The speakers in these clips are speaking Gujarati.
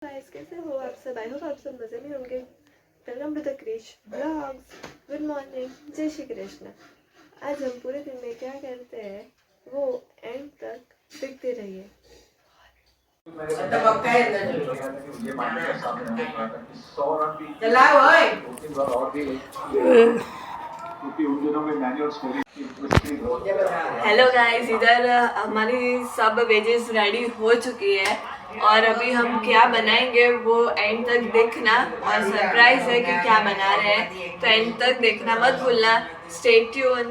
गाइस कैसे हो आप सब? आई होप आप सब मजे में होंगे। Welcome to the Krish blogs. Good morning, जय श्री कृष्ण। आज हम पूरे दिन में क्या करते हैं वो एंड तक देखते रहिए। हेलो गाइस, इधर हमारी सब वेजेस रेडी हो चुकी है और अभी हम क्या बनाएंगे वो एंड तक देखना। और सरप्राइज है कि क्या बना रहे हैं, तो एंड तक देखना मत भूलना। Stay tune.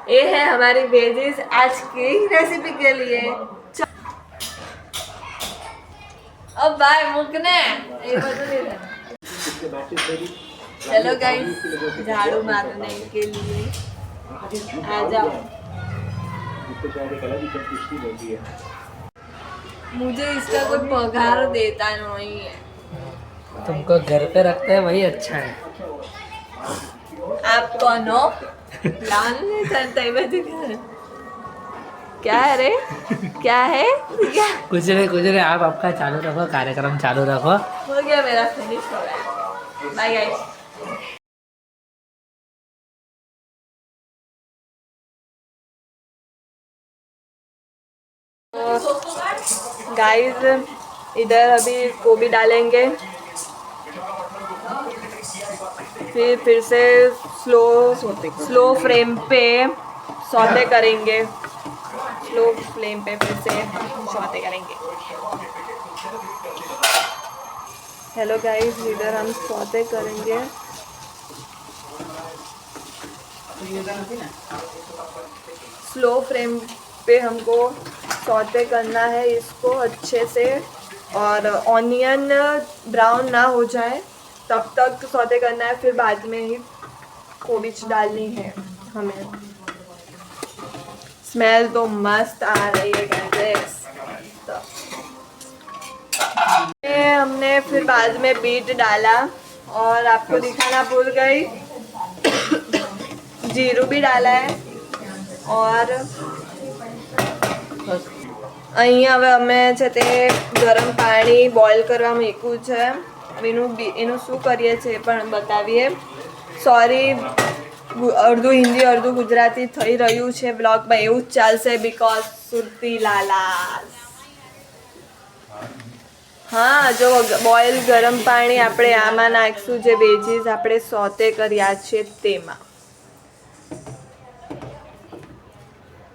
ये है हमारी वेजेस आज की रेसिपी के लिए। अब भाई मुकने ये बदल है। चलो गाइस, झाड़ू मारने के लिए आ जाओ। मुझे इसका कोई पगार देता नहीं है। तुमको घर पे रखते हैं वही अच्छा है। आप कौन हो? लान नहीं करता है मुझे घर। क्या है रे? क्या है? क्या? कुछ नहीं आप आपका चालू रखो, कार्यक्रम चालू रखो। हो गया, मेरा फिनिश हो गया। Bye guys. गाइस इधर अभी गोभी डालेंगे, फिर से स्लो फ्लेम पे सौते करेंगे। स्लो फ्लेम पे फिर से सौते करेंगे। हेलो गाइस, इधर हम सौते करेंगे। स्लो फ्लेम पे हमको सौते करना है इसको अच्छे से, और ऑनियन ब्राउन ना हो जाए तब तक सौते करना है। फिर बाद में ही गोभी डालनी है हमें। स्मेल तो मस्त आ रही है गाइस। हमने फिर बाद में बीट डाला और आपको दिखाना भूल गई, जीरू भी डाला है। और અહીંયા હવે અમે છે તે ગરમ પાણી બોઇલ કરવા મૂક્યું છે। હવે એનું શું કરીએ છીએ એ પણ બતાવીએ। સોરી, અડધું હિન્દી અડધું ગુજરાતી થઈ રહ્યું છે બ્લોગમાં, એવું જ ચાલશે બિકોઝ સુરતી લાલા। હા, જો બોઇલ ગરમ પાણી આપણે આમાં નાખશું, જે વેજીસ આપણે સોતે કર્યા છે તેમાં।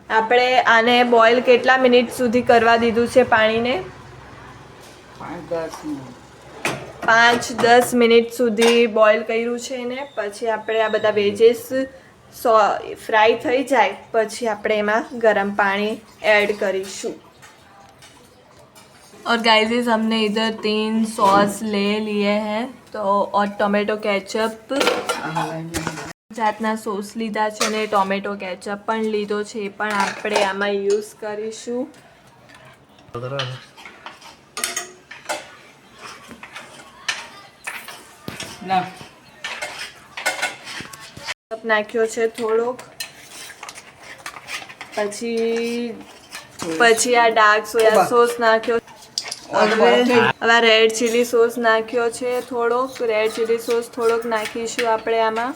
આપણે આને બોઇલ કેટલા મિનિટ સુધી કરવા દીધું છે પાણીને? 5-10 મિનિટ સુધી બોઇલ કર્યું છે એને। પછી આપણે આ બધા વેજીસ ફ્રાય થઈ જાય પછી આપણે એમાં ગરમ પાણી એડ કરીશું। और गाइस हमने इधर 3 सॉस ले लिए हैं, तो और टोमेटो केचप જાતના સોસ લીધા છે અને ટોમેટો કેચઅપ પણ લીધો છે, એ પણ આપણે આમાં યુઝ કરીશું। નાખ્યો છે થોડોક, પછી આ ડાર્ક સોયા સોસ નાખ્યો। હવે રેડ ચીલી સોસ નાખ્યો છે થોડોક, રેડ ચીલી સોસ થોડોક નાખીશું આપણે આમાં।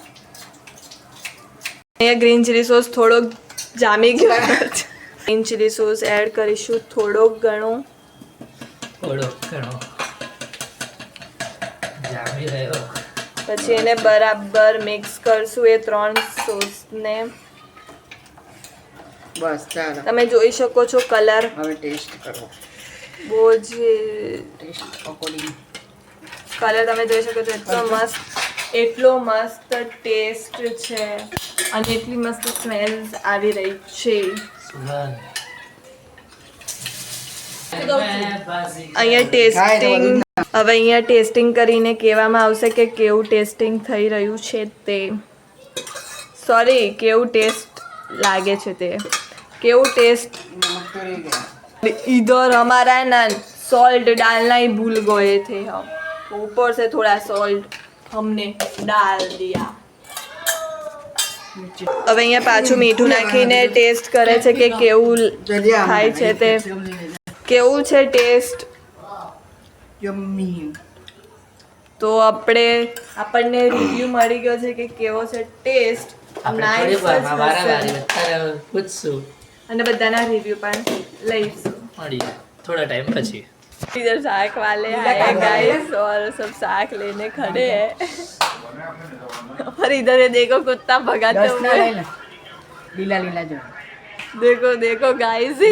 અહીંયા ગ્રીન ચીલી સોસ થોડોક જામી ગયો છે, ગ્રીન ચીલી સોસ એડ કરીશું થોડોક ઘણો। પછી એને બરાબર મિક્સ કરશું એ 3 સોસને। બસ ચાલો, તમે જોઈ શકો છો કલર। હવે ટેસ્ટ કરો। બહુ જ ટેસ્ટ અકોર્ડિંગ કલર તમે જોઈ શકો છો, એટલો મસ્ત ટેસ્ટ છે અને એટલી મસ્ત સ્મેલ્સ આવી રહી છે। અહીંયા ટેસ્ટિંગ, હવે અહીંયા ટેસ્ટિંગ કરીને કહેવામાં આવશે કે કેવું ટેસ્ટિંગ થઈ રહ્યું છે તે। સોરી, કેવું ટેસ્ટ લાગે છે તે, કેવું ટેસ્ટ। इधर हमारा है ना सॉल्ट डालना ही भूल गए थे हम, ऊपर से थोड़ा सॉल्ट हमने डाल दिया। હવે અહીંયા પાછું મીઠું નાખીને ટેસ્ટ કરે છે કે કેવું થાય છે તે। કેવું છે ટેસ્ટ? યમ્મી. તો આપણને રિવ્યુ મળી ગયો છે કે કેવો છે ટેસ્ટ. આપણે થોડી વારમાં વારાવારી અત્યારે પૂછશું અને બધાના રિવ્યુ પણ લઈશું. મળીએ થોડા ટાઈમ પછી. इधर साग वाले आए गाइस और सब साग लेने खड़े हैं और इधर ये देखो कुत्ता भगाते हुए. લીલા લીલા જો देखो देखो गाइस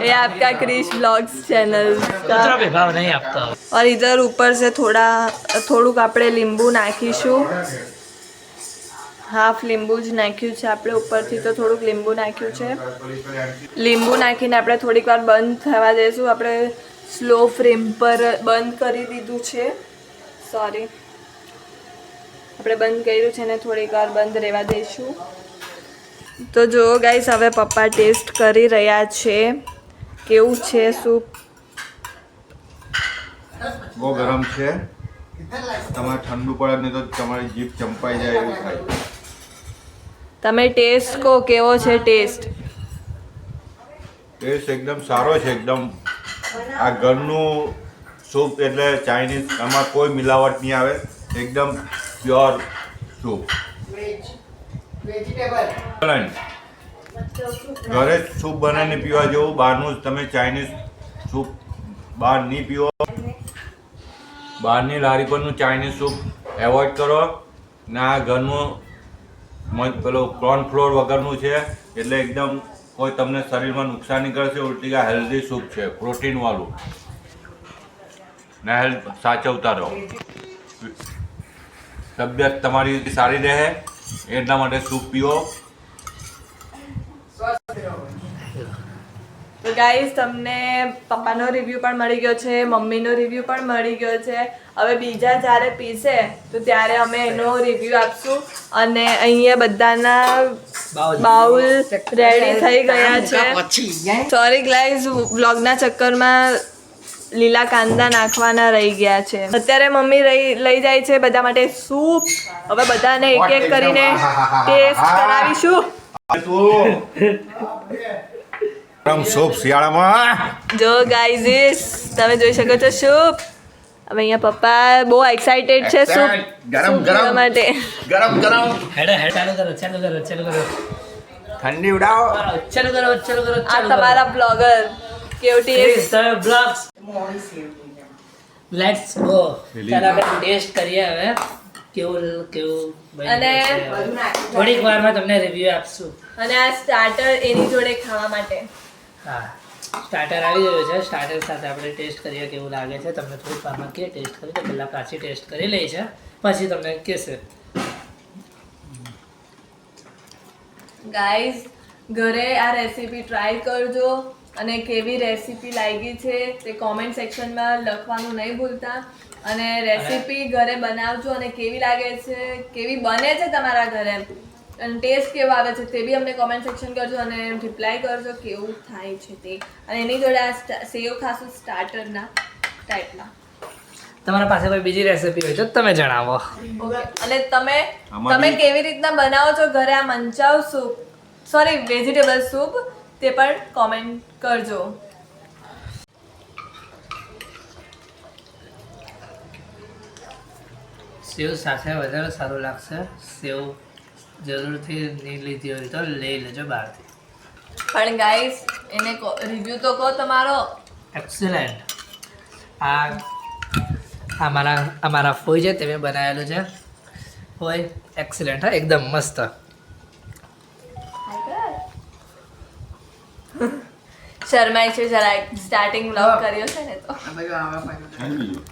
ये आपका क्रिश ब्लॉग्स चैनल કચરો का. ભાવ નહીં આપતો. और इधर ऊपर से થોડુંક આપણે લીંબુ નાખીશું. હાફ લીંબુ જ નાખ્યું છે આપણે ઉપરથી, તો થોડુંક લીંબુ નાખ્યું છે. લીંબુ નાખીને આપણે થોડીક વાર બંધ થવા દઈશું. આપણે સ્લો ફ્લેમ પર બંધ કરી દીધું છે. સોરી, આપણે બંધ કર્યું છે ને થોડીક વાર બંધ રહેવા દઈશું. તો જો ગાઈસ હવે પપ્પા ટેસ્ટ કરી રહ્યા છે કેવું છે સૂપ. બહુ ગરમ છે. તમારે ઠંડુ પડે નહીં તો તમારી જીભ ચંપાઈ જાય એવું થાય. તમે ટેસ્ટ કહો કેવો છે ટેસ્ટ. ટેસ્ટ એકદમ સારો છે. એકદમ આ ઘરનું સૂપ એટલે ચાઇનીઝ, આમાં કોઈ મિલાવટ નહીં આવે. એકદમ પ્યોર સૂપ. ઘરે જ સૂપ બનાવીને પીવા જેવું. બહારનું જ તમે ચાઇનીઝ સૂપ બહાર નહીં પીવો. બહારની લારી પરનું ચાઇનીઝ સૂપ એવોઇડ કરો. ને આ ઘરનું પેલો કોર્નફ્લોર વગરનું છે એટલે એકદમ કોઈ તમને શરીરમાં નુકસાન નહીં કરશે. ઉલટી આ હેલ્ધી સૂપ છે, પ્રોટીનવાળું. ને હેલ્થ સાચવતા રહો. તબિયત તમારી સારી રહે એટલા માટે સૂપ પીવો. તો ગાઈસ તમને પપ્પાનો રિવ્યૂ પણ મળી ગયો છે, મમ્મીનો રિવ્યૂ પણ મળી ગયો છે. હવે બીજા જ્યારે પીશે તો ત્યારે અમે એનો રિવ્યૂ આપશું. અને અહીંયા બધાના બાઉલ રેડી થઈ ગયા છે. પછી સોરી ગાઈસ, વ્લોગના ચક્કરમાં લીલા કાંદા નાખવાના રહી ગયા છે. અત્યારે મમ્મી લઈ જાય છે બધા માટે સૂપ. હવે બધાને એક એક કરીને ટેસ્ટ કરાવીશું. ગરમ સૂપ શિયાળામાં. જો ગાઈઝ તમે જોઈ શકો છો સૂપ. હવે અહીંયા પપ્પા બહુ એક્સાઇટેડ છે સૂપ ગરમ પીવા માટે. ગરમ ગરમ હેડો ચાલુ કરો. ઠંડી ઉડાવો. ચાલુ કરો. આ તમારા બ્લોગર કેવું ટેસ્ટ. Blogs let's go. ચાલો આપણે ટેસ્ટ કરીએ હવે કેવું બન્યું અને છે. થોડીક વારમાં તમને રિવ્યુ આપશું. અને આ સ્ટાર્ટર એની જોડે ખાવા માટે. હા, સ્ટાર્ટર આવી ગયું છે. સ્ટાર્ટર સાથે આપણે ટેસ્ટ કરીએ કેવું લાગે છે. તમને થોડીક વારમાં કે ટેસ્ટ કરી તો પહેલાં પાછી ટેસ્ટ કરી લઈ છે, પછી તમને કહેશે. ગાઈઝ ઘરે આ રેસીપી ટ્રાય કરજો અને કેવી રેસીપી લાગી છે તે કોમેન્ટ સેક્શનમાં લખવાનું નહીં ભૂલતા. અને રેસીપી ઘરે બનાવજો અને કેવી લાગે છે, કેવી બને છે તમારા ઘરે અને ટેસ્ટ કેવો આવે છે તે બી અમને કોમેન્ટ સેક્શન કરજો અને રિપ્લાય કરજો કેવું થાય છે તે. અને એની જોડે આ સેવ ખાશું સ્ટાર્ટરના ટાઈપના. તમારા પાસે કોઈ બીજી રેસીપી હોય તો તમે જણાવો. અને તમે કેવી રીતના બનાવો છો ઘરે આ manchow soup, sorry vegetable soup, તે પણ કોમેન્ટ કરજો. સેવ સાથે વધારે સારું લાગશે. સેવ જરૂરથી નહીં લીધી હોય તો લઈ લેજો બહારથી. પણ ગાઈસ એને રિવ્યુ તો કહો તમારો. એક્સલન્ટ. અમારા ફોઈ છે તે બનાવેલું છે. ફોઈ એક્સલન્ટ. હા, એકદમ મસ્ત. શરમાય છે જરા, સ્ટાર્ટિંગ વ્લોગ કર્યો છે ને તો. આ બધું આવા પાછું. ખાઈ લીધું.